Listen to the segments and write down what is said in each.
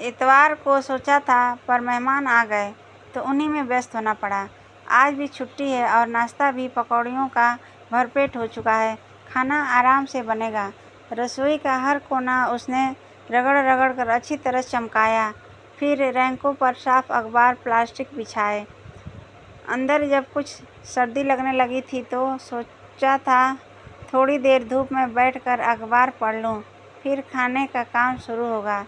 इतवार को सोचा था पर मेहमान आ गए तो उन्हीं में व्यस्त होना पड़ा। आज भी छुट्टी है और नाश्ता भी पकौड़ियों का भरपेट हो चुका है। खाना आराम से बनेगा। रसोई का हर कोना उसने रगड़ रगड़ कर अच्छी तरह चमकाया। फिर रैंकों पर साफ अखबार प्लास्टिक बिछाए। अंदर जब कुछ सर्दी लगने लगी थी तो सोचा था थोड़ी देर धूप में बैठकर अखबार पढ़ लूं, फिर खाने का काम शुरू होगा।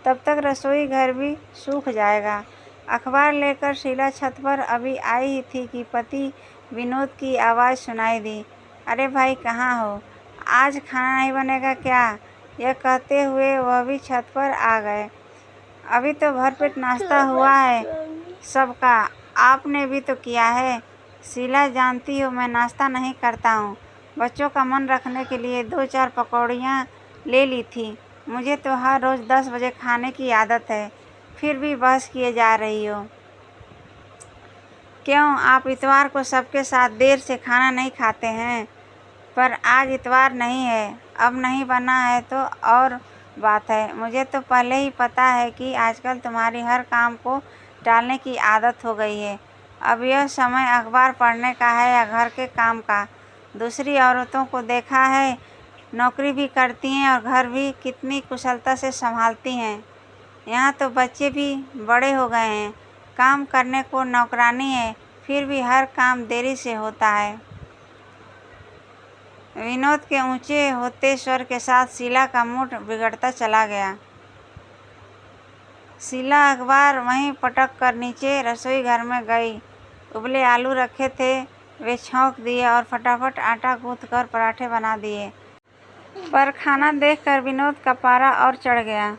तब तक रसोई घर भी सूख जाएगा। अखबार लेकर शीला छत पर अभी आई ही थी कि पति विनोद की आवाज़ सुनाई दी। अरे भाई, कहाँ हो? आज खाना नहीं बनेगा क्या? यह कहते हुए वह भी छत पर आ गए। अभी तो भरपेट नाश्ता हुआ है सबका, आपने भी तो किया है। शीला, जानती हो मैं नाश्ता नहीं करता हूँ। बच्चों का मन रखने के लिए 2-4 पकौड़ियाँ ले ली थी। मुझे तो हर रोज़ 10 बजे खाने की आदत है। फिर भी बहस किए जा रही हो। क्यों, आप इतवार को सबके साथ देर से खाना नहीं खाते हैं? पर आज इतवार नहीं है। अब नहीं बना है तो और बात है। मुझे तो पहले ही पता है कि आजकल तुम्हारी हर काम को टालने की आदत हो गई है। अब यह समय अखबार पढ़ने का है या घर के काम का? दूसरी औरतों को देखा है, नौकरी भी करती हैं और घर भी कितनी कुशलता से संभालती हैं। यहाँ तो बच्चे भी बड़े हो गए हैं, काम करने को नौकरानी है, फिर भी हर काम देरी से होता है। विनोद के ऊंचे होते स्वर के साथ शीला का मूड बिगड़ता चला गया। शीला अखबार वहीं पटक कर नीचे रसोई घर में गई। उबले आलू रखे थे, वे छौंक दिए और फटाफट आटा गूंथ कर पराठे बना दिए। पर खाना देखकर विनोद का पारा और चढ़ गया।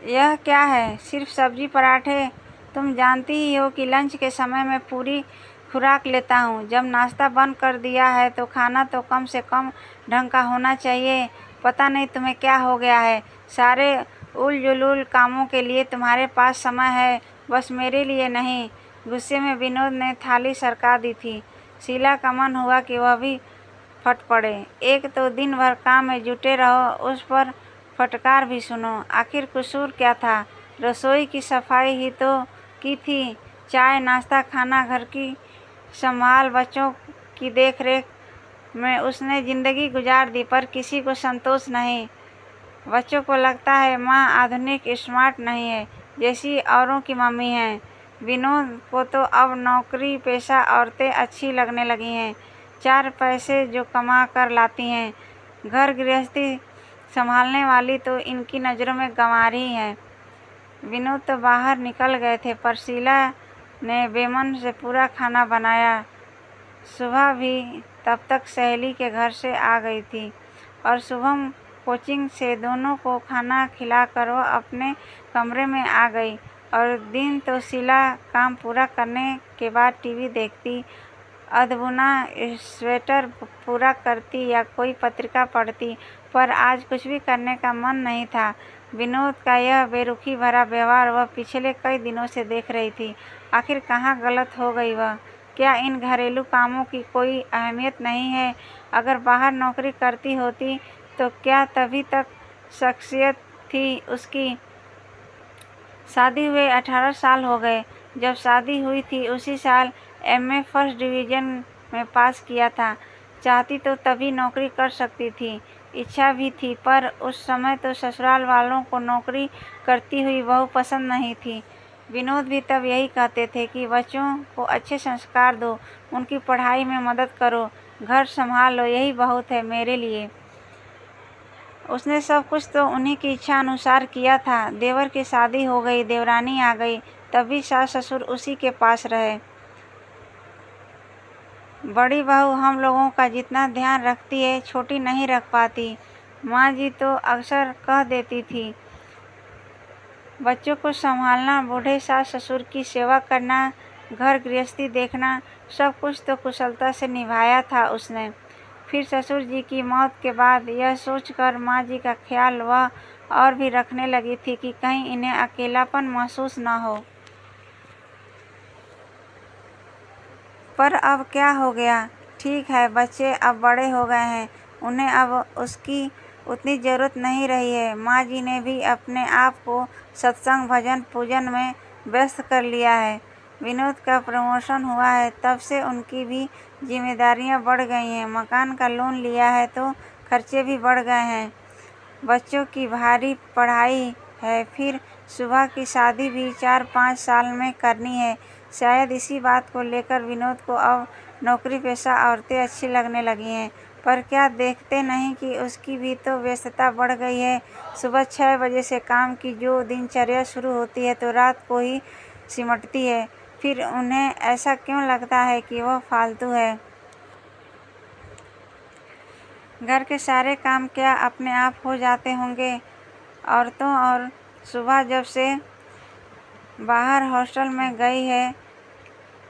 यह क्या है, सिर्फ सब्जी पराठे? तुम जानती ही हो कि लंच के समय में पूरी खुराक लेता हूँ। जब नाश्ता बंद कर दिया है तो खाना तो कम से कम ढंग का होना चाहिए। पता नहीं तुम्हें क्या हो गया है। सारे उल-जुलूल कामों के लिए तुम्हारे पास समय है, बस मेरे लिए नहीं। गुस्से में विनोद ने थाली सरका दी थी। शीला का मन हुआ कि वह भी फट पड़े। एक तो दिन भर काम में जुटे रहो, उस पर फटकार भी सुनो। आखिर कसूर क्या था? रसोई की सफाई ही तो की थी। चाय, नाश्ता, खाना, घर की संभाल, बच्चों की देखरेख में उसने ज़िंदगी गुजार दी, पर किसी को संतोष नहीं। बच्चों को लगता है माँ आधुनिक स्मार्ट नहीं है, जैसी औरों की मम्मी हैं। विनोद को तो अब नौकरी पेशा औरतें अच्छी लगने लगी हैं, 4 पैसे जो कमा कर लाती हैं। घर गृहस्थी संभालने वाली तो इनकी नज़रों में गंवार ही है। विनोद तो बाहर निकल गए थे, पर शीला ने बेमन से पूरा खाना बनाया। सुबह भी तब तक सहेली के घर से आ गई थी और शुभम कोचिंग से दोनों को खाना खिलाकर वह अपने कमरे में आ गई। और दिन तो शीला काम पूरा करने के बाद टीवी देखती, अधबुना स्वेटर पूरा करती या कोई पत्रिका पढ़ती, पर आज कुछ भी करने का मन नहीं था। विनोद का यह बेरुखी भरा व्यवहार वह पिछले कई दिनों से देख रही थी। आखिर कहाँ गलत हो गई वह? क्या इन घरेलू कामों की कोई अहमियत नहीं है? अगर बाहर नौकरी करती होती तो क्या तभी तक शख्सियत थी उसकी? शादी हुए 18 साल हो गए। जब शादी हुई थी उसी साल एमए फर्स्ट डिवीज़न में पास किया था। चाहती तो तभी नौकरी कर सकती थी, इच्छा भी थी, पर उस समय तो ससुराल वालों को नौकरी करती हुई बहू पसंद नहीं थी। विनोद भी तब यही कहते थे कि बच्चों को अच्छे संस्कार दो, उनकी पढ़ाई में मदद करो, घर संभाल लो, यही बहुत है मेरे लिए। उसने सब कुछ तो उन्हीं की इच्छा अनुसार किया था। देवर की शादी हो गई, देवरानी आ गई, तब भी सास ससुर उसी के पास रहे। बड़ी बहू हम लोगों का जितना ध्यान रखती है, छोटी नहीं रख पाती। माँ जी तो अक्सर कह देती थी, बच्चों को संभालना, बूढ़े सास ससुर की सेवा करना, घर गृहस्थी देखना, सब कुछ तो कुशलता से निभाया था उसने। फिर ससुर जी की मौत के बाद यह सोचकर माँ जी का ख्याल वह और भी रखने लगी थी कि कहीं इन्हें अकेलापन महसूस न हो। पर अब क्या हो गया? ठीक है, बच्चे अब बड़े हो गए हैं, उन्हें अब उसकी उतनी ज़रूरत नहीं रही है। माँ जी ने भी अपने आप को सत्संग, भजन, पूजन में व्यस्त कर लिया है। विनोद का प्रमोशन हुआ है, तब से उनकी भी जिम्मेदारियाँ बढ़ गई हैं। मकान का लोन लिया है तो खर्चे भी बढ़ गए हैं। बच्चों की भारी पढ़ाई है, फिर सुबह की शादी भी 4-5 साल में करनी है। शायद इसी बात को लेकर विनोद को अब नौकरी पेशा औरतें अच्छी लगने लगी हैं। पर क्या देखते नहीं कि उसकी भी तो व्यस्तता बढ़ गई है। सुबह 6 बजे से काम की जो दिनचर्या शुरू होती है तो रात को ही सिमटती है। फिर उन्हें ऐसा क्यों लगता है कि वह फालतू है? घर के सारे काम क्या अपने आप हो जाते होंगे औरतों? और सुबह जब से बाहर हॉस्टल में गई है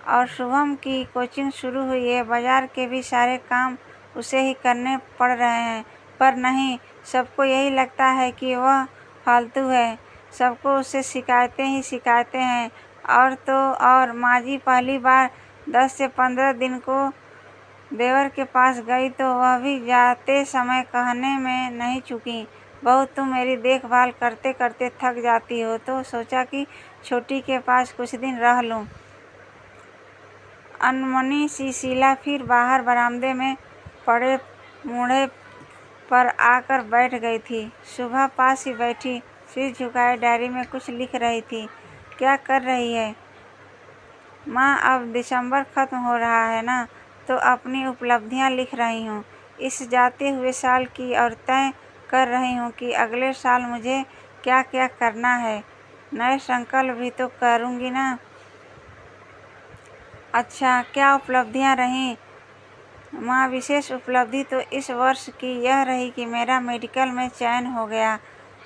और शुभम की कोचिंग शुरू हुई है, बाजार के भी सारे काम उसे ही करने पड़ रहे हैं। पर नहीं, सबको यही लगता है कि वह फालतू है। सबको उससे शिकायतें ही शिकायतें हैं। और तो और माँ जी पहली बार 10 से 15 दिन को देवर के पास गई तो वह भी जाते समय कहने में नहीं चूकी, बहू तुम मेरी देखभाल करते करते थक जाती हो, तो सोचा कि छोटी के पास कुछ दिन रह लूं। अनमनी सी शीला फिर बाहर बरामदे में पड़े मूढ़े पर आकर बैठ गई थी। सुबह पास ही बैठी, सिर झुकाए डायरी में कुछ लिख रही थी। क्या कर रही है? माँ, अब दिसंबर खत्म हो रहा है ना, तो अपनी उपलब्धियाँ लिख रही हूँ इस जाते हुए साल की, और तय कर रही हूँ कि अगले साल मुझे क्या क्या करना है। नए संकल्प भी तो करूँगी ना। अच्छा, क्या उपलब्धियाँ रहीं? माँ, विशेष उपलब्धि तो इस वर्ष की यह रही कि मेरा मेडिकल में चयन हो गया।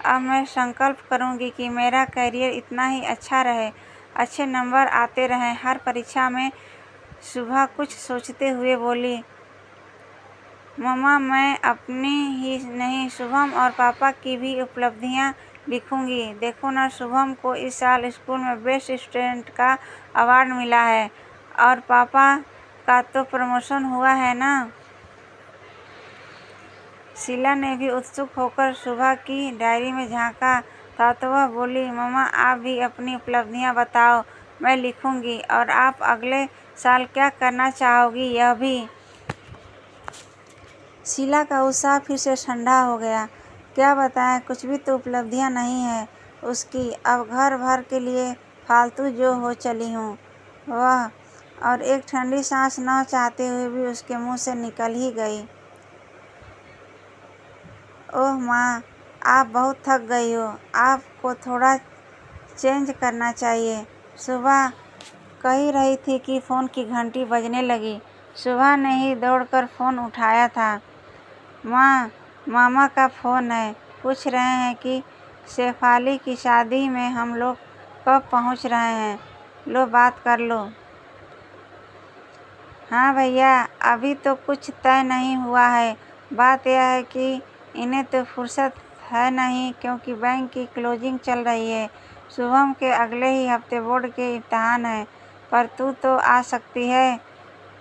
अब मैं संकल्प करूँगी कि मेरा करियर इतना ही अच्छा रहे, अच्छे नंबर आते रहें हर परीक्षा में। सुबह कुछ सोचते हुए बोली, मम्मा, मैं अपनी ही नहीं, शुभम और पापा की भी उपलब्धियाँ लिखूँगी। देखो ना, शुभम को इस साल स्कूल में बेस्ट स्टूडेंट का अवार्ड मिला है और पापा का तो प्रमोशन हुआ है ना। शीला ने भी उत्सुक होकर सुबह की डायरी में झांका था तो वह बोली, मम्मा, आप भी अपनी उपलब्धियां बताओ, मैं लिखूंगी। और आप अगले साल क्या करना चाहोगी, यह भी। शीला का उत्साह फिर से ठंडा हो गया। क्या बताएं, कुछ भी तो उपलब्धियां नहीं है उसकी। अब घर भर के लिए फालतू जो हो चली हूँ वह, और एक ठंडी सांस न चाहते हुए भी उसके मुंह से निकल ही गई। ओह माँ, आप बहुत थक गई हो, आपको थोड़ा चेंज करना चाहिए। सुबह कह ही रही थी कि फ़ोन की घंटी बजने लगी। सुबह ने ही दौड़कर फ़ोन उठाया था। माँ, मामा का फ़ोन है, पूछ रहे हैं कि शेफाली की शादी में हम लोग कब पहुँच रहे हैं, लो बात कर लो। हाँ भैया, अभी तो कुछ तय नहीं हुआ है। बात यह है कि इन्हें तो फुर्सत है नहीं, क्योंकि बैंक की क्लोजिंग चल रही है। शुभम के अगले ही हफ्ते बोर्ड के इम्तिहान हैं। पर तू तो आ सकती है।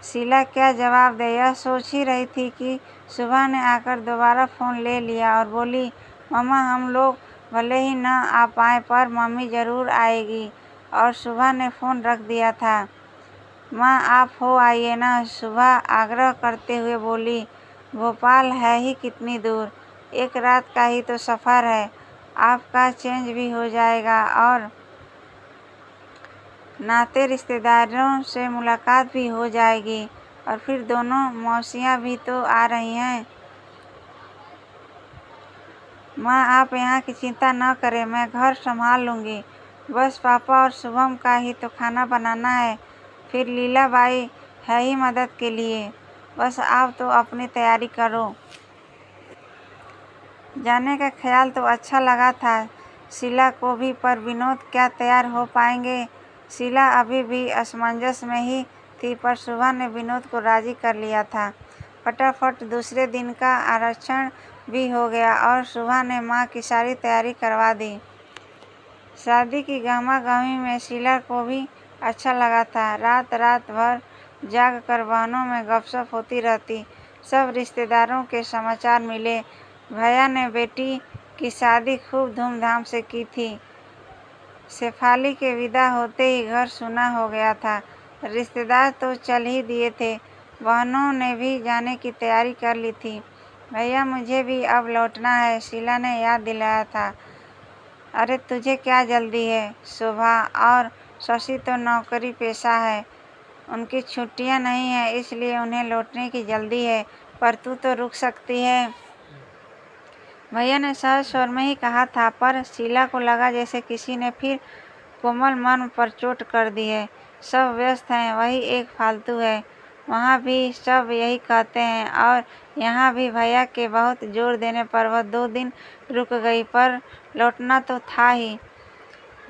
शीला क्या जवाब दे, यह सोच ही रही थी कि सुबह ने आकर दोबारा फ़ोन ले लिया और बोली, मम्मा, हम लोग भले ही न आ पाएँ पर मम्मी ज़रूर आएगी। और सुबह ने फ़ोन रख दिया था। माँ, आप हो आइए ना, सुबह आग्रह करते हुए बोली। भोपाल है ही कितनी दूर, एक रात का ही तो सफ़र है। आपका चेंज भी हो जाएगा और नाते रिश्तेदारों से मुलाकात भी हो जाएगी। और फिर दोनों मौसियाँ भी तो आ रही हैं। माँ, आप यहाँ की चिंता न करें, मैं घर संभाल लूँगी। बस पापा और शुभम का ही तो खाना बनाना है, फिर लीलाबाई है ही मदद के लिए। बस आप तो अपनी तैयारी करो। जाने का ख्याल तो अच्छा लगा था शीला को भी, पर विनोद क्या तैयार हो पाएंगे? शीला अभी भी असमंजस में ही थी, पर सुबह ने विनोद को राजी कर लिया था। फटाफट दूसरे दिन का आरक्षण भी हो गया और सुबह ने माँ की सारी तैयारी करवा दी। शादी की गहमा-गहमी में शीला को भी अच्छा लगा था। रात रात भर जाग कर बहनों में गपशप होती रहती। सब रिश्तेदारों के समाचार मिले, भैया ने बेटी की शादी खूब धूमधाम से की थी। शेफाली के विदा होते ही घर सूना हो गया था। रिश्तेदार तो चल ही दिए थे, बहनों ने भी जाने की तैयारी कर ली थी। भैया मुझे भी अब लौटना है, शीला ने याद दिलाया था। अरे तुझे क्या जल्दी है? शोभा और शशि तो नौकरी पेशा है, उनकी छुट्टियां नहीं हैं, इसलिए उन्हें लौटने की जल्दी है, पर तू तो रुक सकती है। भैया ने सहज स्वर में ही कहा था, पर शीला को लगा जैसे किसी ने फिर कोमल मर्म पर चोट कर दी है। सब व्यस्त हैं, वही एक फालतू है। वहाँ भी सब यही कहते हैं, और यहाँ भी भैया के बहुत जोर देने पर वह 2 दिन रुक गई, पर लौटना तो था ही।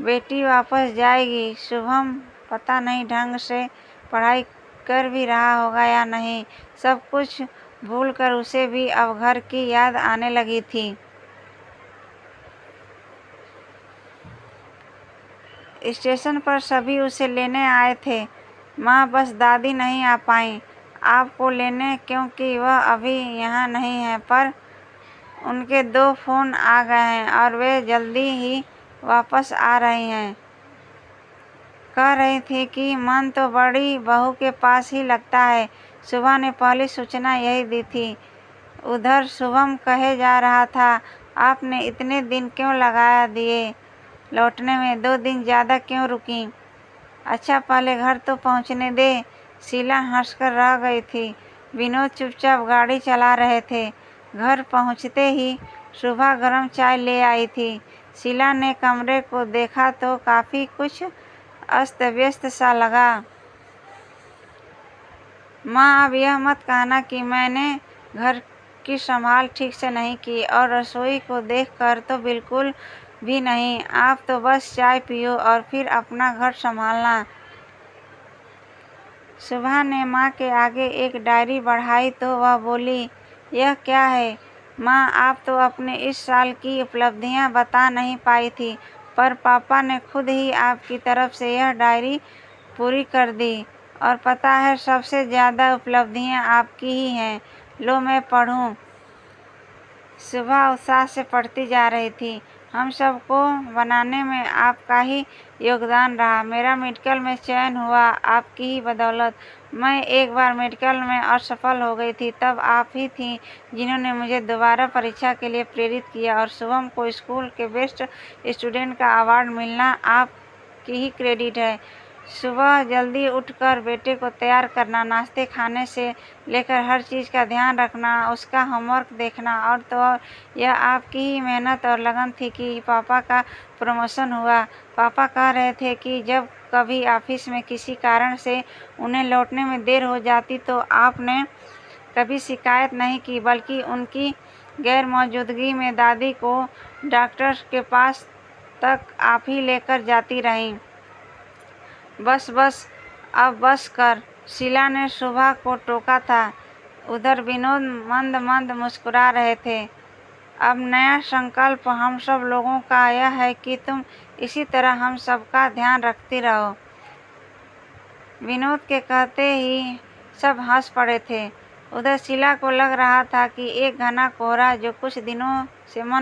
बेटी वापस जाएगी। शुभम पता नहीं ढंग से पढ़ाई कर भी रहा होगा या नहीं। सब कुछ भूलकर उसे भी अब घर की याद आने लगी थी। स्टेशन पर सभी उसे लेने आए थे। माँ बस दादी नहीं आ पाई आपको लेने, क्योंकि वह अभी यहाँ नहीं है, पर उनके 2 फ़ोन आ गए हैं और वे जल्दी ही वापस आ रही हैं। कह रही थी कि मन तो बड़ी बहू के पास ही लगता है। सुबह ने पहली सूचना यही दी थी। उधर शुभम कहे जा रहा था, आपने इतने दिन क्यों लगा दिए लौटने में? 2 दिन ज़्यादा क्यों रुकी? अच्छा पहले घर तो पहुंचने दे। शीला हंसकर रह गई थी। विनोद चुपचाप गाड़ी चला रहे थे। घर पहुंचते ही सुबह गर्म चाय ले आई थी। शीला ने कमरे को देखा तो काफ़ी कुछ अस्त व्यस्त सा लगा। माँ अब यह मत कहना कि मैंने घर की संभाल ठीक से नहीं की, और रसोई को देखकर तो बिल्कुल भी नहीं। आप तो बस चाय पियो और फिर अपना घर संभालना। सुबह ने माँ के आगे एक डायरी बढ़ाई तो वह बोली, यह क्या है माँ? आप तो अपने इस साल की उपलब्धियाँ बता नहीं पाई थी, पर पापा ने खुद ही आपकी तरफ से यह डायरी पूरी कर दी, और पता है सबसे ज़्यादा उपलब्धियाँ आपकी ही हैं। लो मैं पढ़ूँ। सुबह उत्साह से पढ़ती जा रही थी। हम सबको बनाने में आपका ही योगदान रहा। मेरा मेडिकल में चयन हुआ आपकी ही बदौलत। मैं एक बार मेडिकल में असफल हो गई थी, तब आप ही थीं जिन्होंने मुझे दोबारा परीक्षा के लिए प्रेरित किया, और शुभम को स्कूल के बेस्ट स्टूडेंट का अवार्ड मिलना आपकी ही क्रेडिट है। सुबह जल्दी उठकर बेटे को तैयार करना, नाश्ते खाने से लेकर हर चीज़ का ध्यान रखना, उसका होमवर्क देखना, और तो और यह आपकी ही मेहनत और लगन थी कि पापा का प्रमोशन हुआ। पापा कह रहे थे कि जब कभी ऑफिस में किसी कारण से उन्हें लौटने में देर हो जाती तो आपने कभी शिकायत नहीं की, बल्कि उनकी गैर मौजूदगी में दादी को डॉक्टर के पास तक आप ही लेकर जाती रहीं। बस बस अब बस कर। शीला ने सुबह को टोका था। उधर विनोद मंद मंद मुस्कुरा रहे थे। अब नया संकल्प हम सब लोगों का यह है कि तुम इसी तरह हम सबका ध्यान रखती रहो। विनोद के कहते ही सब हंस पड़े थे। उधर शीला को लग रहा था कि एक घना कोहरा जो कुछ दिनों से मन